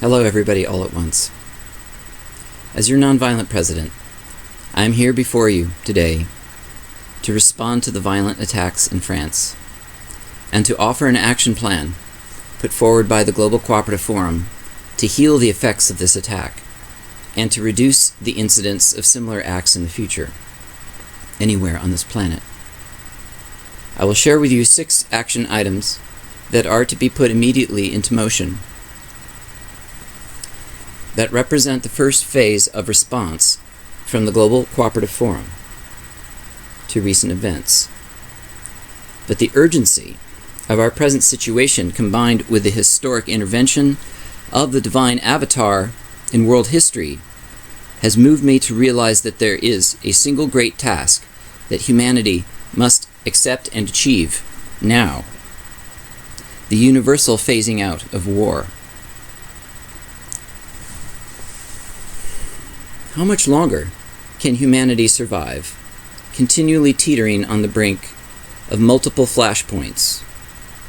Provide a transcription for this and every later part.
Hello, everybody, all at once. As your nonviolent president, I am here before you today to respond to the violent attacks in France and to offer an action plan put forward by the Global Cooperative Forum to heal the effects of this attack and to reduce the incidence of similar acts in the future, anywhere on this planet. I will share with you 6 action items that are to be put immediately into motion that represent the first phase of response from the Global Cooperative Forum to recent events. But the urgency of our present situation, combined with the historic intervention of the divine avatar in world history, has moved me to realize that there is a single great task that humanity must accept and achieve now: the universal phasing out of war. How much longer can humanity survive, continually teetering on the brink of multiple flashpoints,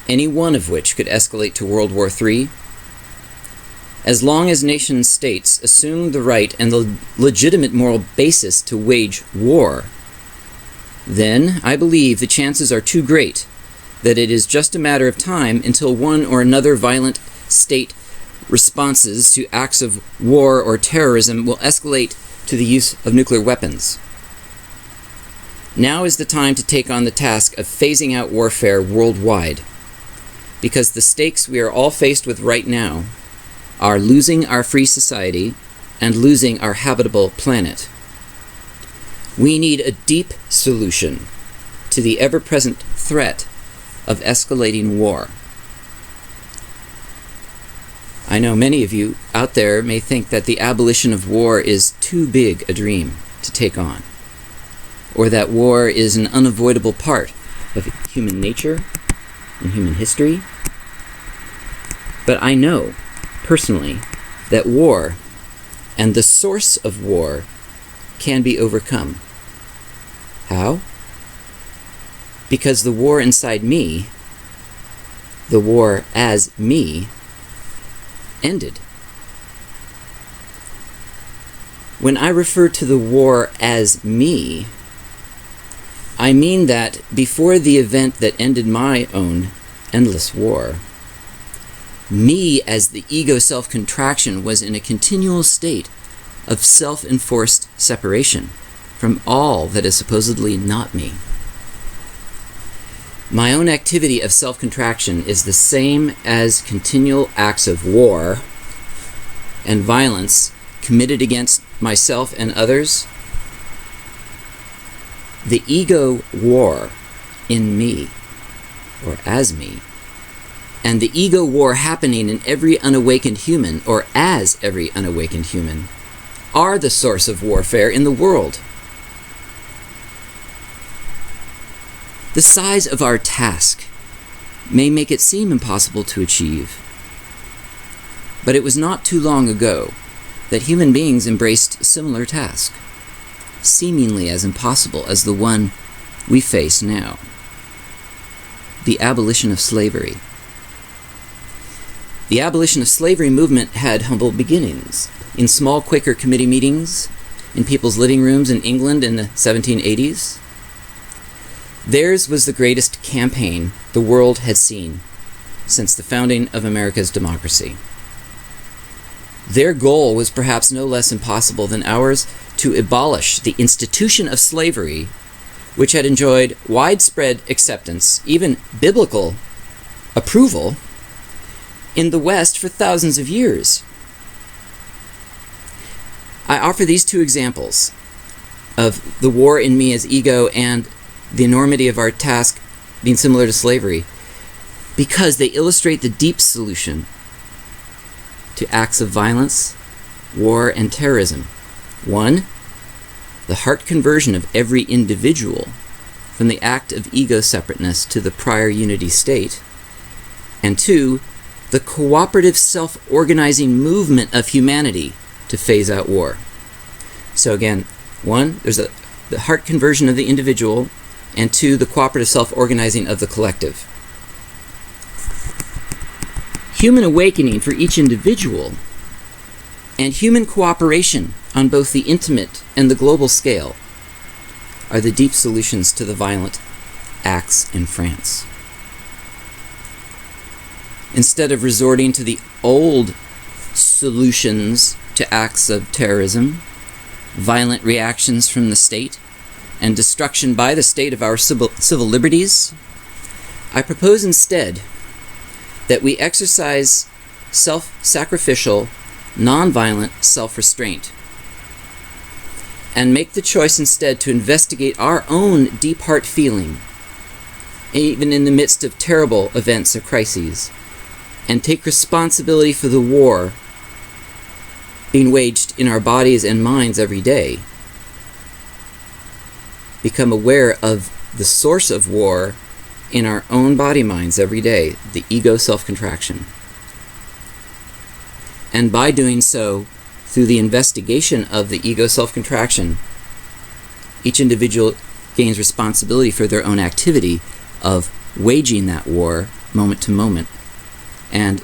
any one of which could escalate to World War III? As long as nation-states assume the right and the legitimate moral basis to wage war, then I believe the chances are too great that it is just a matter of time until one or another violent state responses to acts of war or terrorism will escalate to the use of nuclear weapons. Now is the time to take on the task of phasing out warfare worldwide, because the stakes we are all faced with right now are losing our free society and losing our habitable planet. We need a deep solution to the ever-present threat of escalating war. I know many of you out there may think that the abolition of war is too big a dream to take on, or that war is an unavoidable part of human nature and human history. But I know, personally, that war and the source of war can be overcome. How? Because the war inside me, the war as me, ended. When I refer to the war as me, I mean that before the event that ended my own endless war, me as the ego self-contraction was in a continual state of self-enforced separation from all that is supposedly not me. My own activity of self-contraction is the same as continual acts of war and violence committed against myself and others. The ego war in me, or as me, and the ego war happening in every unawakened human, or as every unawakened human, are the source of warfare in the world. The size of our task may make it seem impossible to achieve, but it was not too long ago that human beings embraced a similar task, seemingly as impossible as the one we face now: the abolition of slavery. The abolition of slavery movement had humble beginnings in small Quaker committee meetings in people's living rooms in England in the 1780s. Theirs was the greatest campaign the world had seen since the founding of America's democracy. Their goal was perhaps no less impossible than ours: to abolish the institution of slavery, which had enjoyed widespread acceptance, even biblical approval, in the West for thousands of years. I offer these 2 examples of the war in me as ego and the enormity of our task being similar to slavery because they illustrate the deep solution to acts of violence, war, and terrorism. 1, the heart conversion of every individual from the act of ego separateness to the prior unity state. And 2, the cooperative self-organizing movement of humanity to phase out war. So again, 1, there's the heart conversion of the individual, and 2, the cooperative self-organizing of the collective. Human awakening for each individual and human cooperation on both the intimate and the global scale are the deep solutions to the violent acts in France. Instead of resorting to the old solutions to acts of terrorism, violent reactions from the state, and destruction by the state of our civil liberties, I propose instead that we exercise self-sacrificial, non-violent self-restraint and make the choice instead to investigate our own deep heart feeling, even in the midst of terrible events or crises, and take responsibility for the war being waged in our bodies and minds every day. Become aware of the source of war in our own body minds every day, the ego self-contraction. And by doing so, through the investigation of the ego self-contraction, each individual gains responsibility for their own activity of waging that war moment to moment. And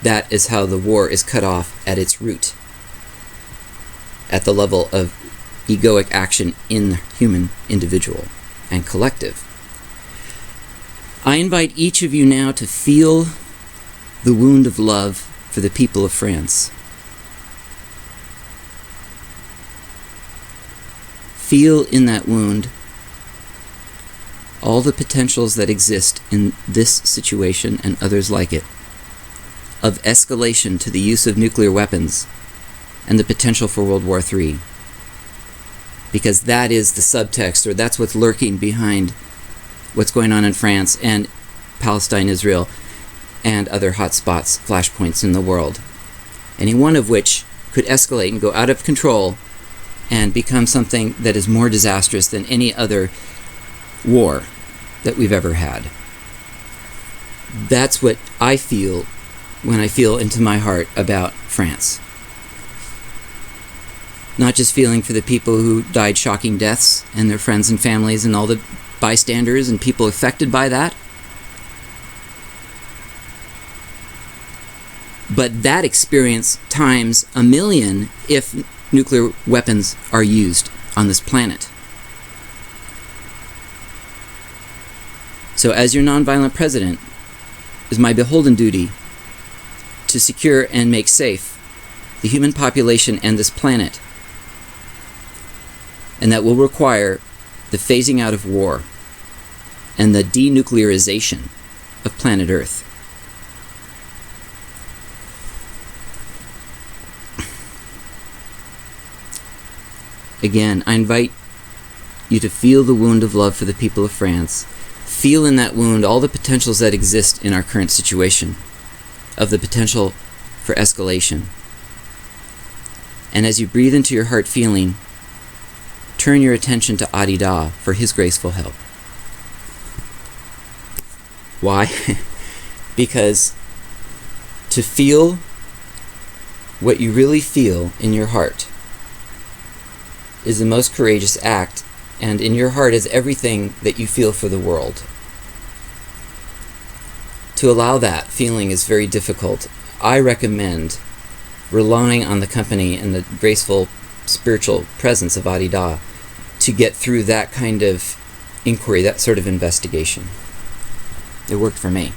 that is how the war is cut off at its root, at the level of egoic action in the human individual and collective. I invite each of you now to feel the wound of love for the people of France. Feel in that wound all the potentials that exist in this situation and others like it, of escalation to the use of nuclear weapons and the potential for World War III. Because that is the subtext, or that's what's lurking behind what's going on in France and Palestine, Israel, and other hotspots, flashpoints in the world. Any one of which could escalate and go out of control and become something that is more disastrous than any other war that we've ever had. That's what I feel when I feel into my heart about France. Not just feeling for the people who died shocking deaths and their friends and families and all the bystanders and people affected by that, but that experience times a million if nuclear weapons are used on this planet. So as your nonviolent president, it is my beholden duty to secure and make safe the human population and this planet. And that will require the phasing out of war and the denuclearization of planet Earth. Again, I invite you to feel the wound of love for the people of France. Feel in that wound all the potentials that exist in our current situation, of the potential for escalation. And as you breathe into your heart feeling, turn your attention to Adida for his graceful help. Why? Because to feel what you really feel in your heart is the most courageous act, and in your heart is everything that you feel for the world. To allow that feeling is very difficult. I recommend relying on the company and the graceful spiritual presence of Adida to get through that kind of inquiry, that sort of investigation. It worked for me.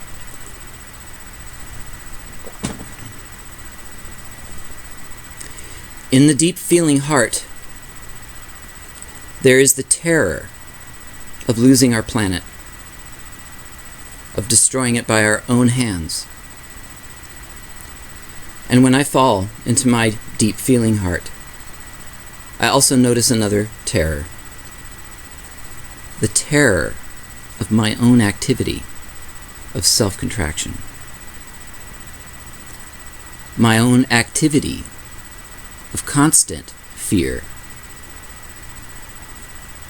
In the deep feeling heart, there is the terror of losing our planet, of destroying it by our own hands. And when I fall into my deep feeling heart, I also notice another terror. The terror of my own activity of self-contraction. My own activity of constant fear.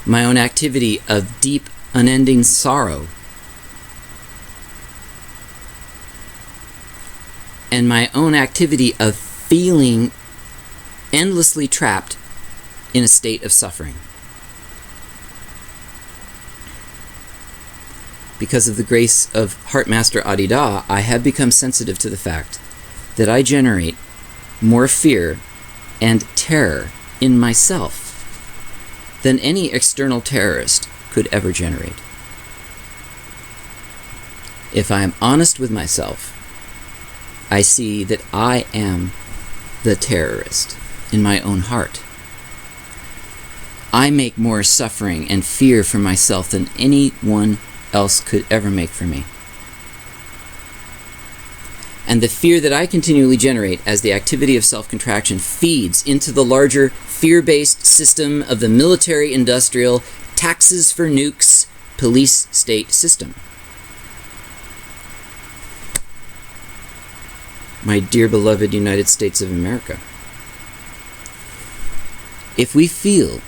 My own activity of deep, unending sorrow. And my own activity of feeling endlessly trapped in a state of suffering. Because of the grace of Heartmaster Adida, I have become sensitive to the fact that I generate more fear and terror in myself than any external terrorist could ever generate. If I am honest with myself, I see that I am the terrorist in my own heart. I make more suffering and fear for myself than anyone else could ever make for me. And the fear that I continually generate as the activity of self-contraction feeds into the larger fear-based system of the military-industrial taxes for nukes police-state system. My dear beloved United States of America, if we feel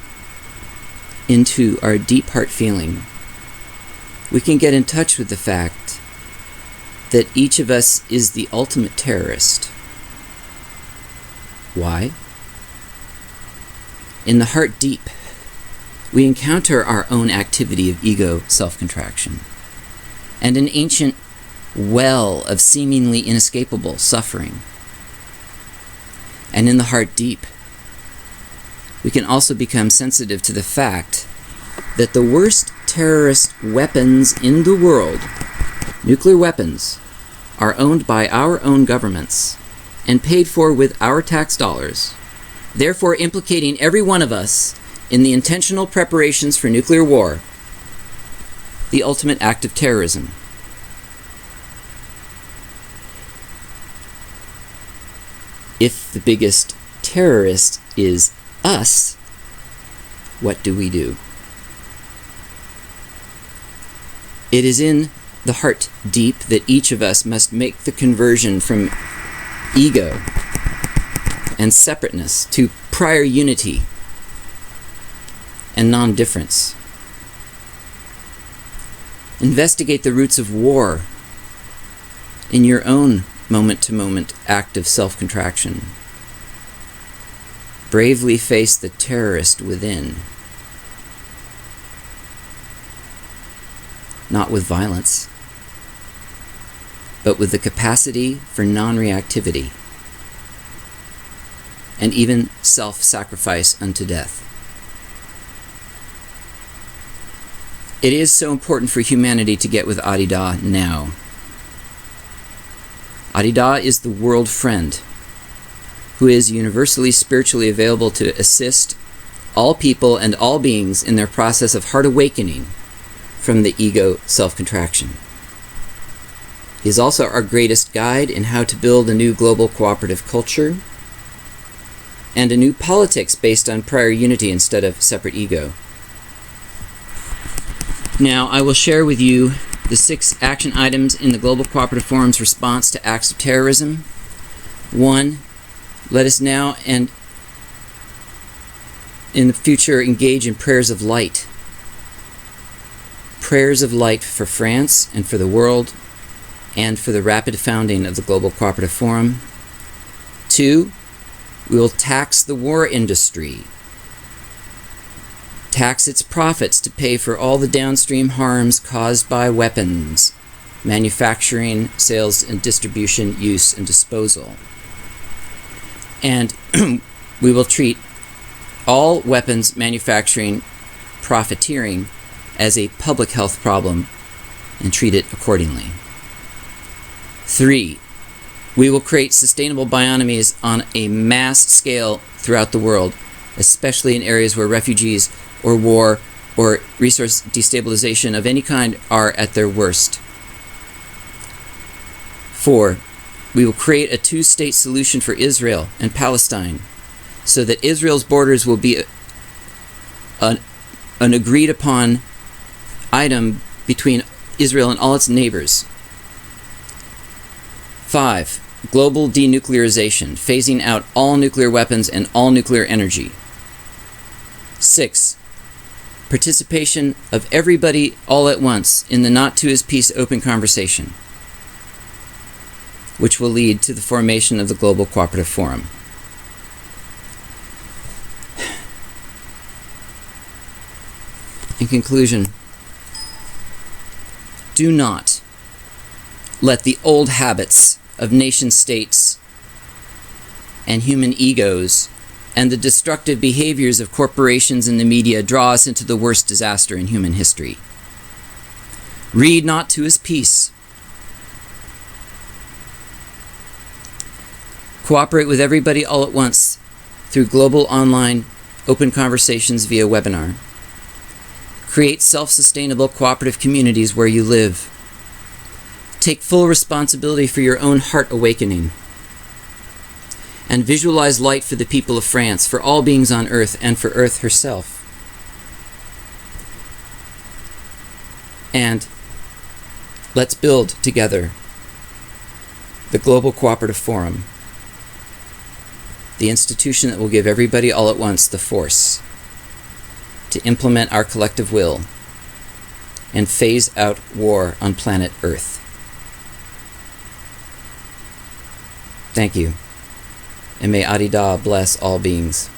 into our deep heart feeling, we can get in touch with the fact that each of us is the ultimate terrorist. Why? In the heart deep, we encounter our own activity of ego self-contraction and an ancient well of seemingly inescapable suffering. And in the heart deep, we can also become sensitive to the fact that the worst terrorist weapons in the world, nuclear weapons, are owned by our own governments and paid for with our tax dollars, therefore implicating every one of us in the intentional preparations for nuclear war, the ultimate act of terrorism. If the biggest terrorist is us, what do we do? It is in the heart deep that each of us must make the conversion from ego and separateness to prior unity and non-difference. Investigate the roots of war in your own moment-to-moment act of self-contraction. Bravely face the terrorist within. Not with violence, but with the capacity for non-reactivity and even self-sacrifice unto death. It is so important for humanity to get with Adida now. Adida is the world friend who is universally spiritually available to assist all people and all beings in their process of heart awakening from the ego self-contraction. He is also our greatest guide in how to build a new global cooperative culture and a new politics based on prior unity instead of separate ego. Now, I will share with you the 6 action items in the Global Cooperative Forum's response to acts of terrorism. 1. Let us now and in the future engage in prayers of light. Prayers of light for France and for the world and for the rapid founding of the Global Cooperative Forum. 2. We will tax the war industry. Tax its profits to pay for all the downstream harms caused by weapons, manufacturing, sales and distribution, use and disposal. And we will treat all weapons manufacturing profiteering as a public health problem and treat it accordingly. 3. We will create sustainable bioeconomies on a mass scale throughout the world, especially in areas where refugees or war or resource destabilization of any kind are at their worst. 4. We will create a 2-state solution for Israel and Palestine so that Israel's borders will be an agreed upon item between Israel and all its neighbors. 5. Global denuclearization, phasing out all nuclear weapons and all nuclear energy. 6. Participation of everybody all at once in the Not to His Peace open conversation, which will lead to the formation of the Global Cooperative Forum. In conclusion, do not let the old habits of nation states and human egos and the destructive behaviors of corporations and the media draw us into the worst disaster in human history. Read not to his peace. Cooperate with everybody all at once through global online open conversations via webinar. Create self-sustainable cooperative communities where you live. Take full responsibility for your own heart awakening. And visualize light for the people of France, for all beings on earth, and for Earth herself. And let's build together the Global Cooperative Forum, the institution that will give everybody all at once the force to implement our collective will and phase out war on planet Earth. Thank you, and may Adida bless all beings.